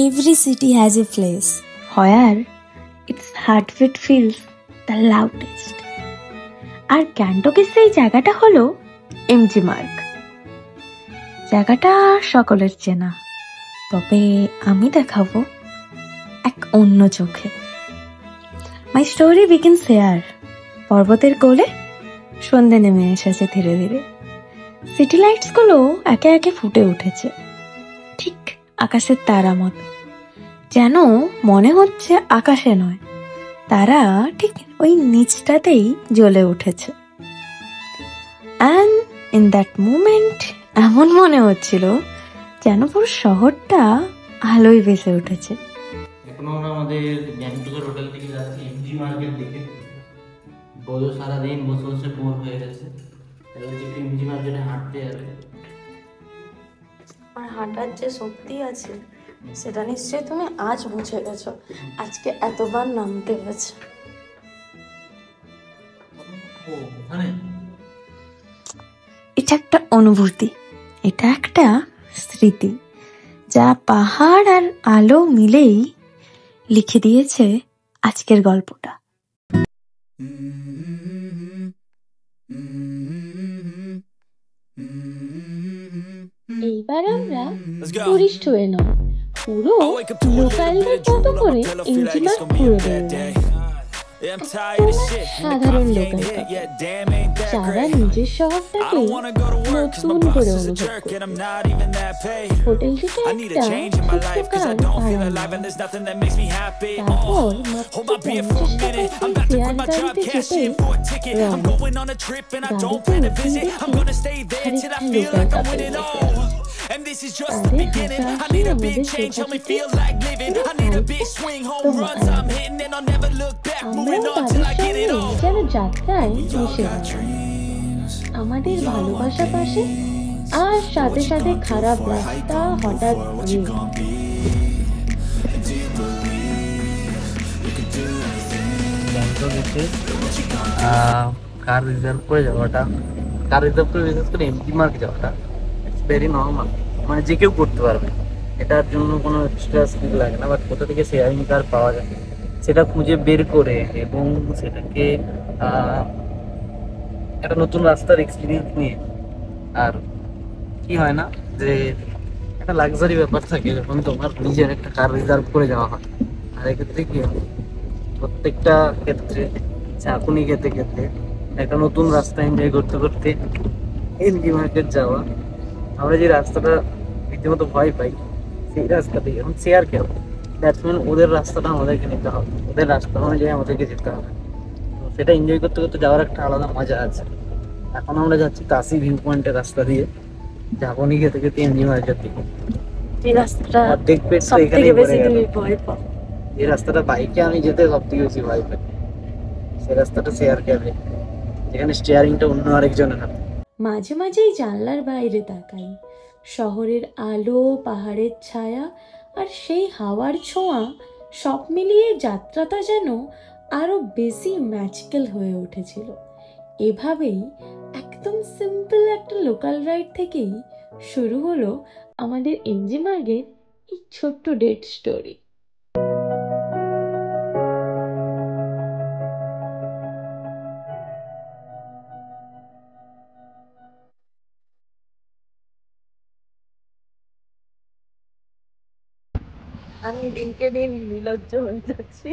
Every city has a place where its heartbeat feels the loudest. আর গ্যাংটকের সেই জায়গাটা হলো এমজি মার্গ। জায়গাটা সকলের চেনা, তবে আমি দেখাবো এক অন্য চোখে। My story begins here. পর্বতের কোলে সন্ধে নেমে এসেছে ধীরে ধীরে। সিটি লাইটস গুলো একে একে ফুটে উঠেছে, ঠিক আকাশের তারা মতো। যেন মনে হচ্ছে আকাশে নয়, তারা ঠিক ওই নিচটাতেই জ্বলে উঠেছে। অ্যান্ড ইন দ্যাট মোমেন্ট এমন মনে হচ্ছিল যেন পুরো শহরটা আলোয় ভেসে উঠেছে। এখন আমরা আমাদের গ্যাংটকের হোটেল থেকে যাচ্ছি এমজি মার্কের দিকে। বোধ সারাদিন বসে বসে বোর হয়ে গেছে, তাহলে একটু এমজি মার্কেটে হাঁটতে যাবে। আর হাঁটার যে শক্তি আছে সেটা নিশ্চয়ই তুমি আজ বুঝে গেছো, আজকে এতবার নামতে হয়েছে। এটা একটা অনুভূতি, এটা একটা স্মৃতি, যা পাহাড় আর আলো মিলেই লিখে দিয়েছে আজকের গল্পটা। এইবার আমরা টুরিস্ট হয়ে নয়, পুরো লোকালদের মতো করে এমজি মার্গ ঘুরে বেড়ালাম। সাধারণ লোকাল যারা নিজের শহরটাকে নতুন করে অনুভব করে। হোটেল থেকে একটা ছোট্ট কার ভাড়া নিলাম। তারপর মাত্র 50 টাকায় শেয়ার গাড়িতে চেপে রওনা। গাড়িতে উঠে দেখি আরেকটা লোকাল কাপড়। And this is just the beginning. I need a big change, help me feel like living. I need a big swing, home runs I'm hitting, and I'll never look back. Moving on till I get it all. যেন যাত্রায় মিশে আমাদের ভালোবাসা পাশে, আর সাথে সাথে খারাপ রাস্তা হঠাৎ কার রিজার্ভ করে যাওয়াটা, কার রিজার্ভ করে বিশেষ করে এমজি মার্গ যাওয়াটা ভেরি নর্মাল, মানে যে কেউ করতে পারবে। এটার জন্য কোনো এক্সট্রা স্কিল লাগে না। বাট কোথা থেকে শেয়ারিং কার পাওয়া যায় সেটা খুঁজে বের করে এবং সেটাকে একটা নতুন রাস্তার এক্সপিরিয়েন্স নিয়ে, আর কি হয় না যে একটা লাক্সারি ব্যাপার থাকে যখন তোমার নিজের একটা কার রিজার্ভ করে যাওয়া হয়। আর এক্ষেত্রে কি হয়, প্রত্যেকটা ক্ষেত্রে চাকুনি খেতে খেতে একটা নতুন রাস্তা এনজয় করতে করতে এমজি মার্কেট যাওয়া। আমরা যে রাস্তাটা রীতিমতো ভয় পাই, সেই রাস্তাটাই এখন শেয়ার কেউ ব্যাটসম্যান, ওদের রাস্তাটা আমাদেরকে নিতে হবে, ওদের রাস্তা অনুযায়ী আমাদেরকে যেতে হবে। তো সেটা এনজয় করতে করতে যাওয়ার একটা আলাদা মজা আছে। এখন আমরা যাচ্ছি তাসি ভিউ পয়েন্টের রাস্তা দিয়ে, যাবনি খেতে খেতে এমজি মার্কেট দিকে। এই রাস্তাটা দেখবে সবথেকে বেশি তুমি ভয় পাও। এই রাস্তাটা বাইকে আমি যেতে সবথেকে বেশি ভয় পাই, সেই রাস্তাটা শেয়ার ক্যাবে, যেখানে স্টিয়ারিংটা অন্য আরেকজনের হাতে। মাঝে মাঝেই জানলার বাইরে তাকাই, শহরের আলো, পাহাড়ের ছায়া আর সেই হাওয়ার ছোঁয়া সব মিলিয়ে যাত্রাটা যেন আরো বেশি ম্যাজিক্যাল হয়ে উঠেছিল। এভাবেই একদম সিম্পল একটা লোকাল রাইড থেকেই শুরু হলো আমাদের এমজি মার্গের এই ছোট্ট ডেট স্টোরি। আমি দিনকে দিন নির্লজ্জ হয়ে যাচ্ছি।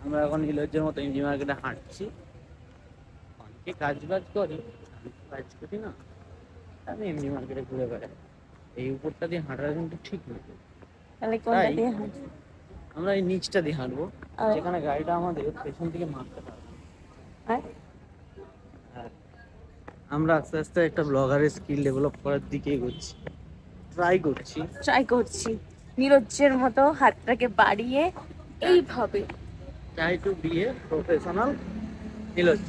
আমরা এখন নির্লজ্জের মতো এমজি মার্কেটে হাঁটছি। অনেকে কাজ বাজ করে, আমি কাজ করি না, আমি এমজি মার্কেটে ঘুরে বেড়াই। এই উপরটা দিয়ে হাঁটাটা কিন্তু ঠিক নয়। তাহলে কোনটা দিয়ে হাঁটছি? আমরা এই নিচটা দিয়ে হাঁটবো, যেখানে গাড়িটা আমাদের পেছন থেকে মারতে পারবে। হ্যাঁ, আমরা আস্তে আস্তে একটা ব্লগারের স্কিল ডেভেলপ করার দিকে এগোচ্ছি, ট্রাই করছি নির্লজ্জের মতো হাতটাকে বাড়িয়ে এইভাবে try to be a professional নির্লজ্জ।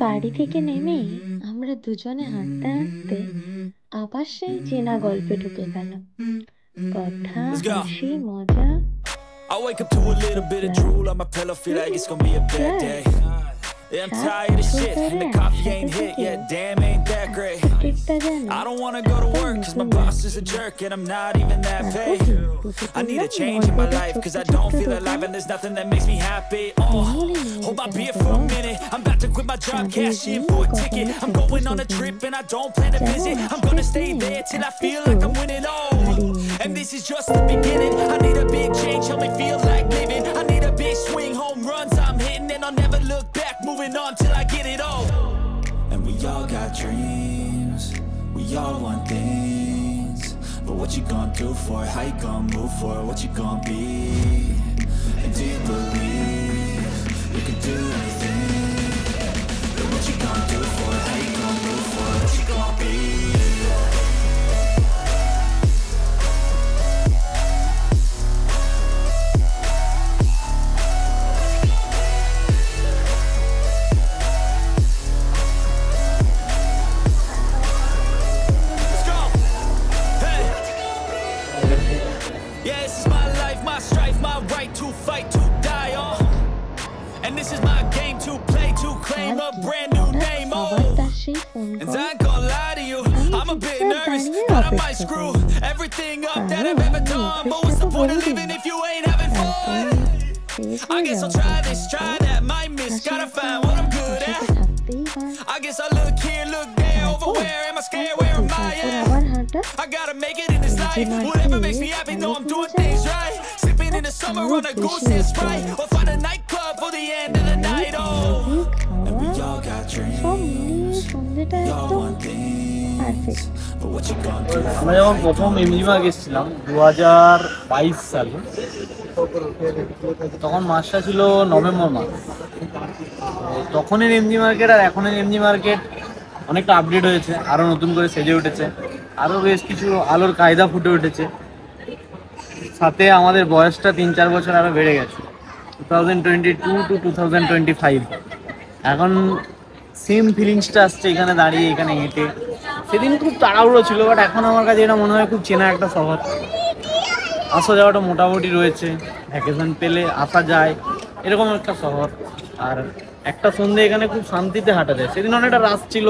গাড়ি থেকে নেমে আমরা দুজনে হাঁটতে হাঁটতে আবার সেই চেনা গল্পে ঢুকে গেলাম। কথা, হাসি, মজা, I wake up to a little bit of drool on my pillow, feel like it's gonna be a bad day. Yeah, I'm tired of shit, and the coffee ain't hit yet, damn ain't that great. I don't wanna go to work, cause my boss is a jerk, and I'm not even that paid. I need a change in my life, cause I don't feel alive, and there's nothing that makes me happy. Hold my beer for a minute, I'm about to quit my job, cash in for a ticket. I'm going on a trip, and I don't plan to visit. I'm gonna stay there till I feel like I'm winning, and this is just the beginning. I need a big change, help me feel like living. I need a big swing, home runs I'm hitting, and I'll never look back, moving on till I get it all. And we all got dreams, we all want things, but what you gonna do for it? How you gonna move for it? What you gonna be? And do you believe you can do anything? But what you gonna do for it? How you gonna move for it? What you gonna be? And this is my game to play, to claim a brand new name, and I ain't gonna lie to you, I'm a bit nervous, but I might screw everything up that I've ever done, but what's the point of living if you ain't having fun? I guess I'll try this, try that, might miss, gotta find what I'm good at. I guess I look here, look there, over where am I scared, where am I at? I gotta make it in this life, whatever makes me happy, know I'm doing things right. Sipping in the summer on a goose and Sprite, or find a nightclub for the end of the night, and we all got dreams, we all want things, but what you gonna do? আমরা যখন প্রথম এমজিমা গেছিলাম 2022 সালে, তখন মাসটা ছিল November মাস। তখনের MG market আর এখনের MG market অনেকটা আপডেট হয়েছে, আরও নতুন করে সেজে উঠেছে, আরও বেশ কিছু আলোর কায়দা ফুটে উঠেছে, সাথে আমাদের বয়সটা 3-4 বছর আরও বেড়ে গেছে, 2022 to 2025। এখন সেম ফিলিংসটা আসছে এখানে দাঁড়িয়ে, এখানে হেঁটে। সেদিন খুব তাড়াহুড়ো ছিল, বাট এখন আমার কাছে এটা মনে হয় খুব চেনা একটা শহর। আসা যাওয়াটা মোটামুটি রয়েছে, ভ্যাকেশন পেলে আসা যায়, এরকম একটা শহর। আর একটা সন্ধ্যে এখানে খুব শান্তিতে হাঁটা যায়। সেদিন অনেকটা রাশ ছিল,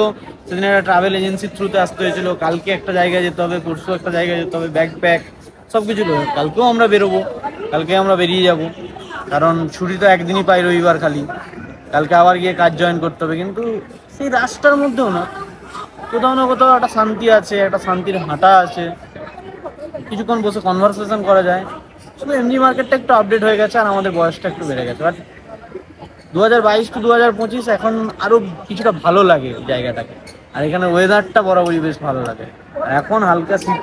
সেদিন একটা ট্রাভেল এজেন্সির থ্রুতে আসতে হয়েছিল। কালকে একটা জায়গায় যেতে হবে, পরশু একটা জায়গায় যেতে হবে, ব্যাগ প্যাক সব কিছু রয়েছে। কালকেও আমরা বেরোবো, কালকে আমরা বেরিয়ে যাব, কারণ ছুটি তো একদিনই পাই, রবিবার খালি। কালকে আবার গিয়ে কাজ জয়েন করতে হবে, কিন্তু সেই রাস্তার মধ্যেও না কোথাও না কোথাও একটা শান্তি আছে, একটা শান্তির হাঁটা আছে, কিছুক্ষণ বসে কনভারসেশন করা যায়। শুধু এমজি মার্কেটটা একটু আপডেট হয়ে গেছে আর আমাদের বয়সটা একটু বেড়ে গেছে। বাট 2022 to 2025 এখন আরও কিছুটা ভালো লাগে জায়গাটাকে। আর এখানে ওয়েদারটা বরাবরই বেশ ভালো লাগে। এখন হালকা শীত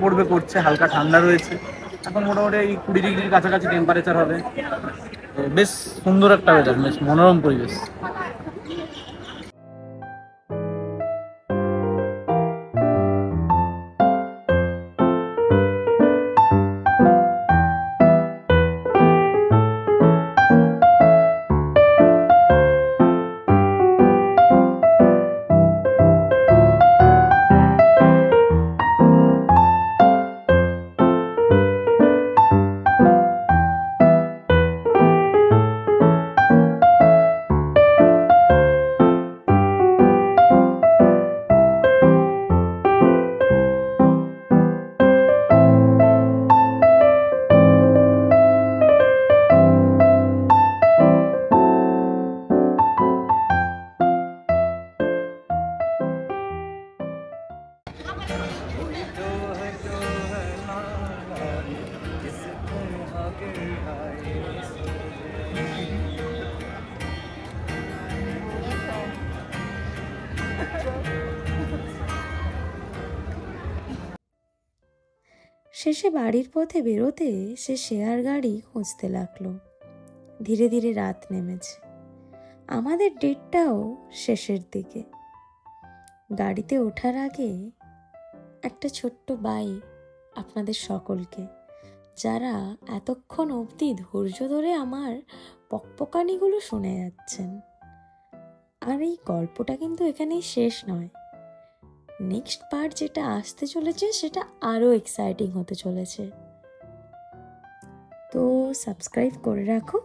পড়বে করছে, হালকা ঠান্ডা রয়েছে। এখন মোটামুটি এই 20 ডিগ্রির কাছাকাছি টেম্পারেচার হবে। বেশ সুন্দর একটা ওয়েদার, বেশ মনোরম পরিবেশ। শেষে বাড়ির পথে বেরোতে সে শেয়ার গাড়ি খুঁজতে লাগলো। ধীরে ধীরে রাত নেমেছে, আমাদের ডেটটাও শেষের দিকে। গাড়িতে ওঠার আগে একটা ছোট্ট বাই আপনাদের সকলকে, যারা এতক্ষণ অবধি ধৈর্য ধরে আমার পকপকানিগুলো শুনে যাচ্ছেন, আর এই গল্পটা কিন্তু এখানেই শেষ নয়, নেক্সট পার্ট যেটা আসতে চলেছে সেটা আরও এক্সাইটিং হতে চলেছে। তো সাবস্ক্রাইব করে রাখো।